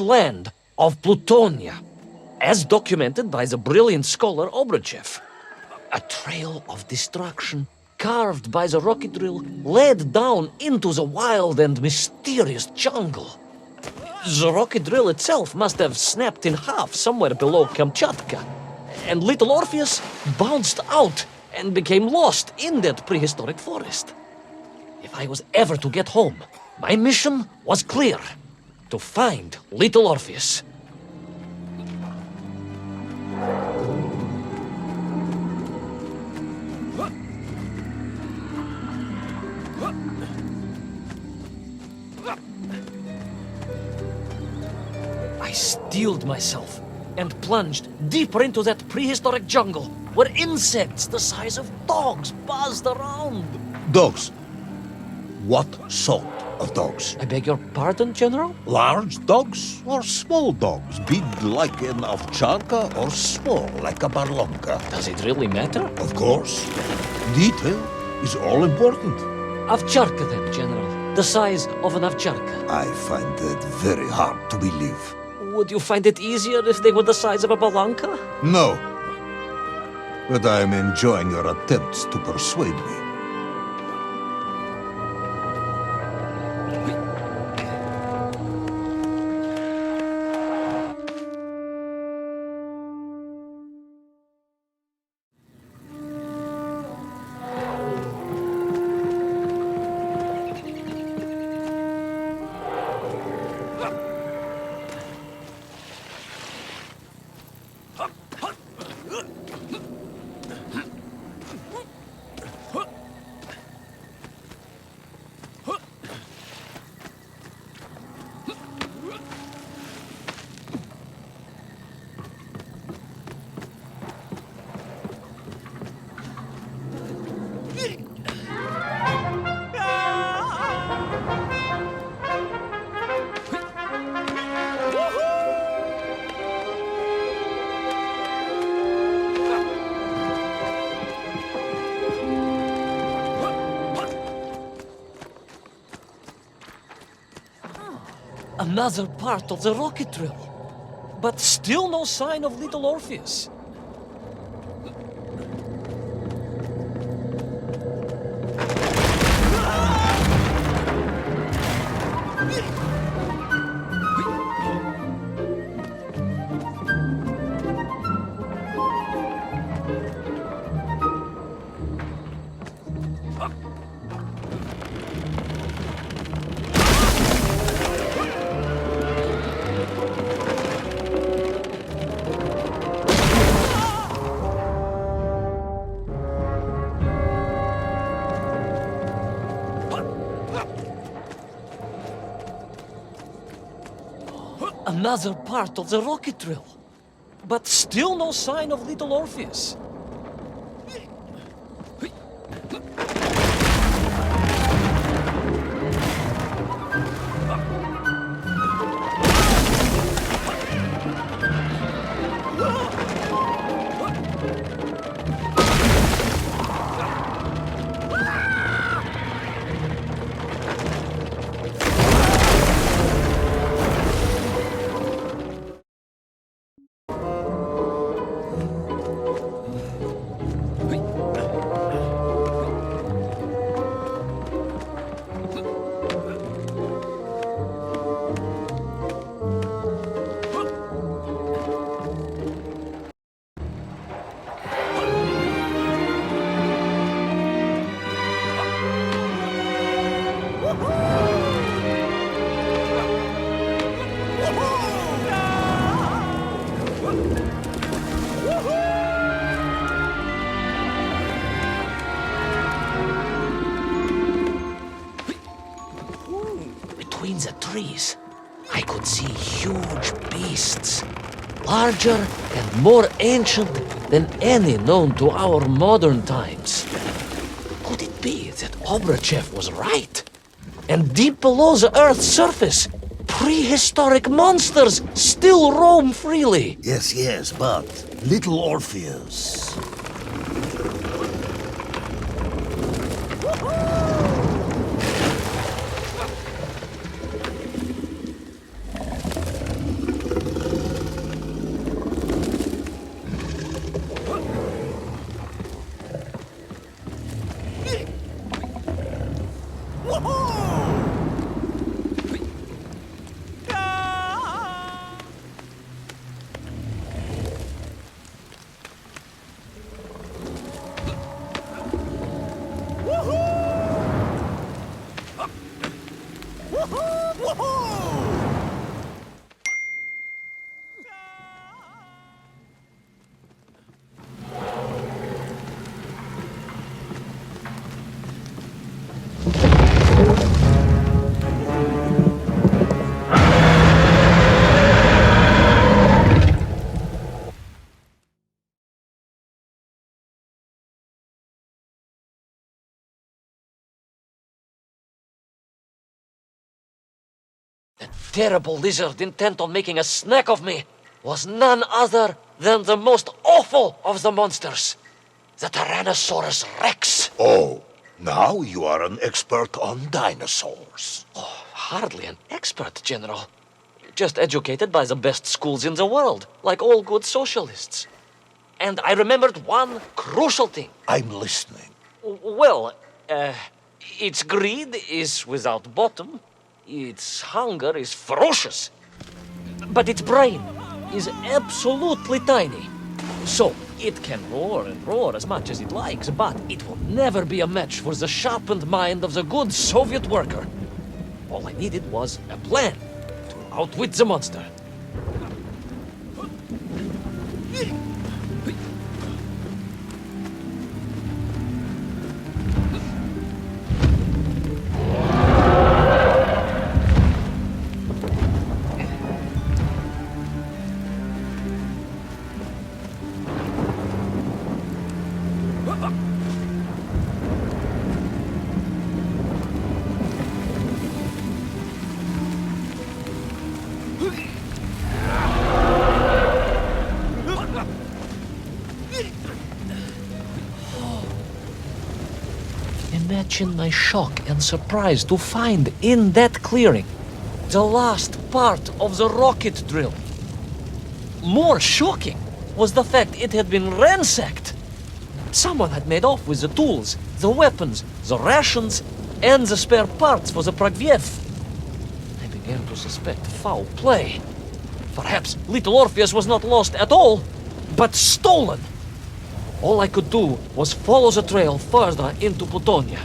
land of Plutonia, as documented by the brilliant scholar Obruchev. A trail of destruction carved by the rocket drill led down into the wild and mysterious jungle. The rocket drill itself must have snapped in half somewhere below Kamchatka, and Little Orpheus bounced out and became lost in that prehistoric forest. If I was ever to get home, my mission was clear: to find Little Orpheus. I steeled myself and plunged deeper into that prehistoric jungle where insects the size of dogs buzzed around. Dogs? What sort of dogs? I beg your pardon, General? Large dogs or small dogs? Big like an ovcharka or small like a barlonka? Does it really matter? Of course. Detail is all important. Ovcharka then, General. The size of an ovcharka. I find that very hard to believe. Would you find it easier if they were the size of a balanka? No. But I am enjoying your attempts to persuade me. Another part of the rocket drill. But still no sign of Little Orpheus. Another part of the rocket drill. But still no sign of Little Orpheus. Between the trees, I could see huge beasts, larger and more ancient than any known to our modern times. Could it be that Obruchev was right? And deep below the Earth's surface, prehistoric monsters still roam freely? Yes, but Little Orpheus. terrible lizard intent on making a snack of me was none other than the most awful of the monsters, the Tyrannosaurus Rex. Oh, now you are an expert on dinosaurs. Hardly an expert, General. Just educated by the best schools in the world, like all good socialists. And I remembered one crucial thing. I'm listening. Well, its greed is without bottom, its hunger is ferocious, but its brain is absolutely tiny. So, it can roar and roar as much as it likes, but it will never be a match for the sharpened mind of the good Soviet worker. All I needed was a plan to outwit the monster. Imagine my shock and surprise to find in that clearing the last part of the rocket drill. More shocking was the fact it had been ransacked. Someone had made off with the tools, the weapons, the rations, and the spare parts for the Pragviev. I began to suspect foul play. Perhaps Little Orpheus was not lost at all, but stolen. All I could do was follow the trail further into Plutonia.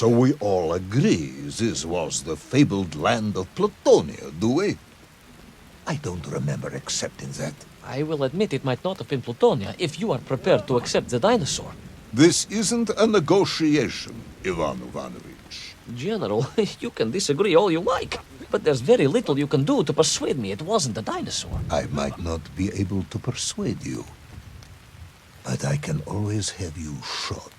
So we all agree this was the fabled land of Plutonia, do we? I don't remember accepting that. I will admit it might not have been Plutonia if you are prepared to accept the dinosaur. This isn't a negotiation, Ivan Ivanovich. General, you can disagree all you like, but there's very little you can do to persuade me it wasn't a dinosaur. I might not be able to persuade you, but I can always have you shot.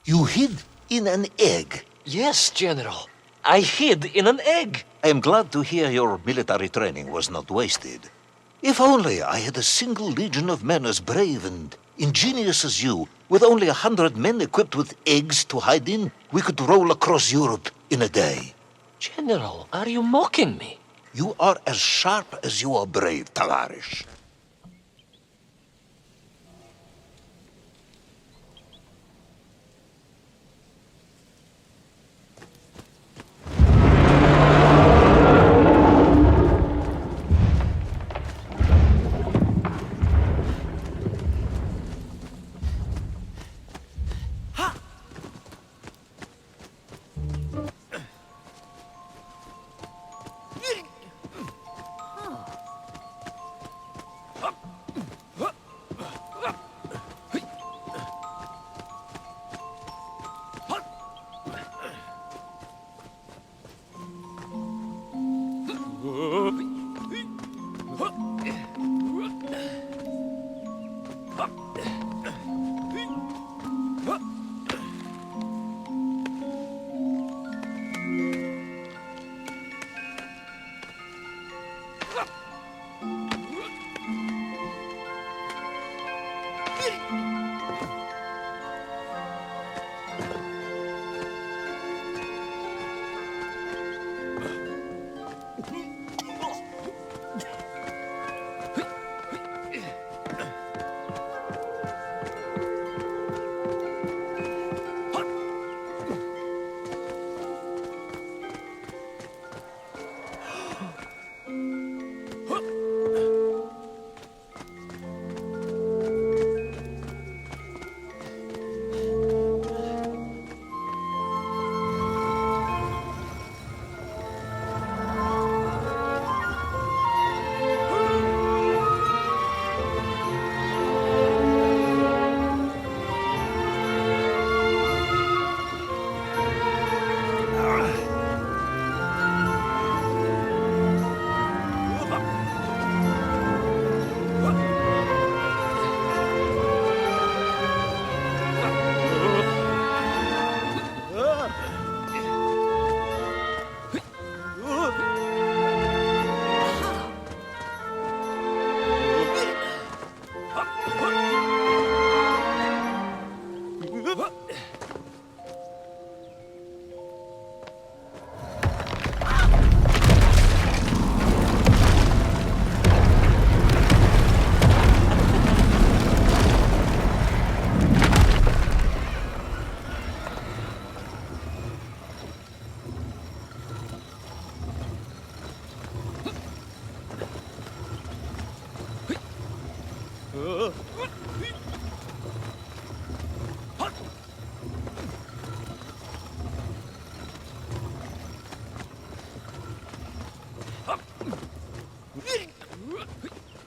You hid in an egg. Yes, General. I hid in an egg. I am glad to hear your military training was not wasted. If only I had a single legion of men as brave and ingenious as you, with only 100 men equipped with eggs to hide in, we could roll across Europe in a day. General, are you mocking me? You are as sharp as you are brave, Tavarish.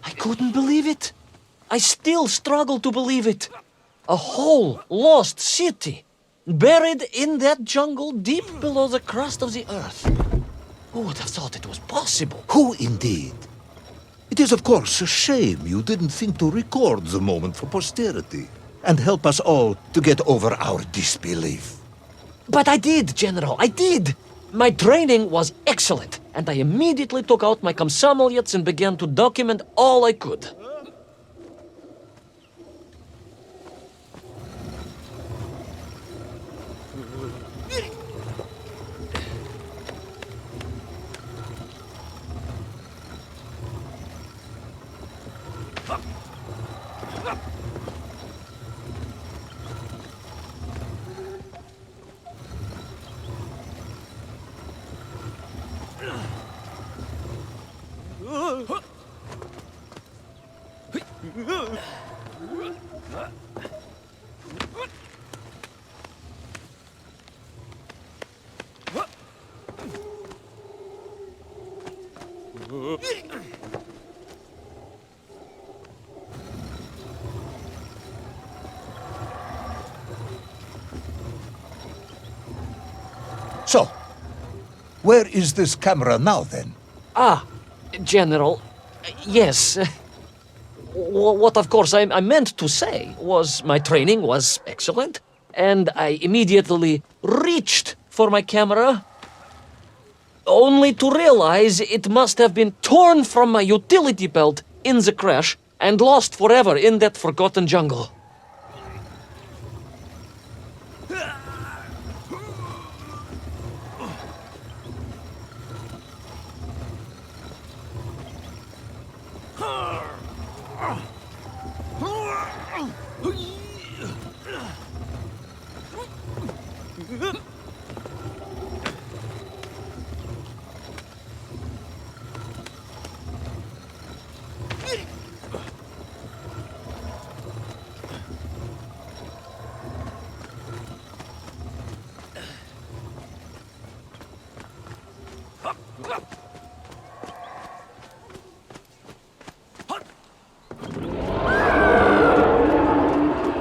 I couldn't believe it. I still struggle to believe it. A whole lost city, buried in that jungle deep below the crust of the earth. Who would have thought it was possible? Who indeed? It is, of course, a shame you didn't think to record the moment for posterity and help us all to get over our disbelief. But I did, General, I did! My training was excellent, and I immediately took out my komsomolets and began to document all I could. So, where is this camera now, then? Ah, General, yes. What, of course, I meant to say was my training was excellent, and I immediately reached for my camera, only to realize it must have been torn from my utility belt in the crash and lost forever in that forgotten jungle.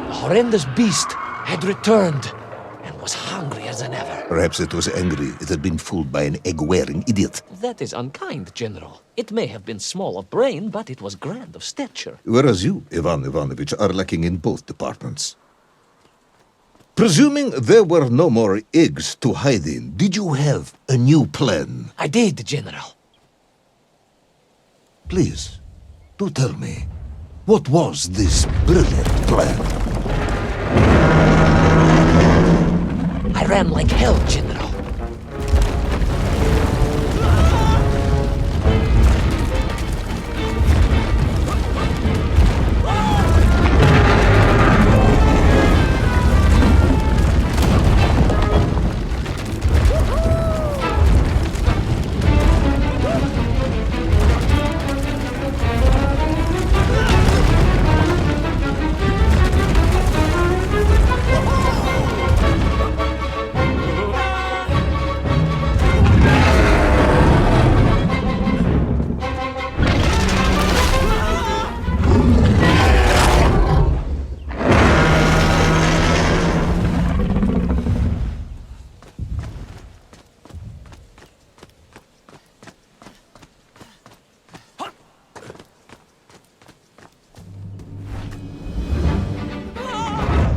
The horrendous beast had returned and was hungrier than ever. Perhaps it was angry it had been fooled by an egg-wearing idiot. That is unkind, General. It may have been small of brain, but it was grand of stature. Whereas you, Ivan Ivanovich, are lacking in both departments. Presuming there were no more eggs to hide in, did you have a new plan? I did, General. Please, do tell me, what was this brilliant plan? I ran like hell, General.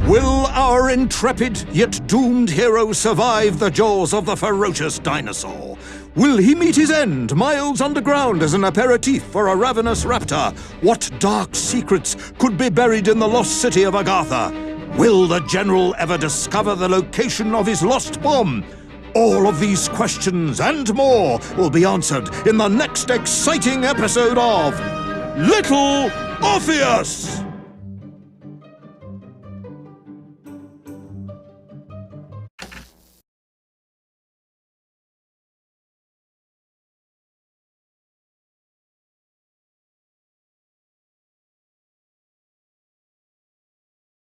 Will our intrepid yet doomed hero survive the jaws of the ferocious dinosaur? Will he meet his end miles underground as an aperitif for a ravenous raptor? What dark secrets could be buried in the lost city of Agatha? Will the general ever discover the location of his lost bomb? All of these questions and more will be answered in the next exciting episode of Little Orpheus!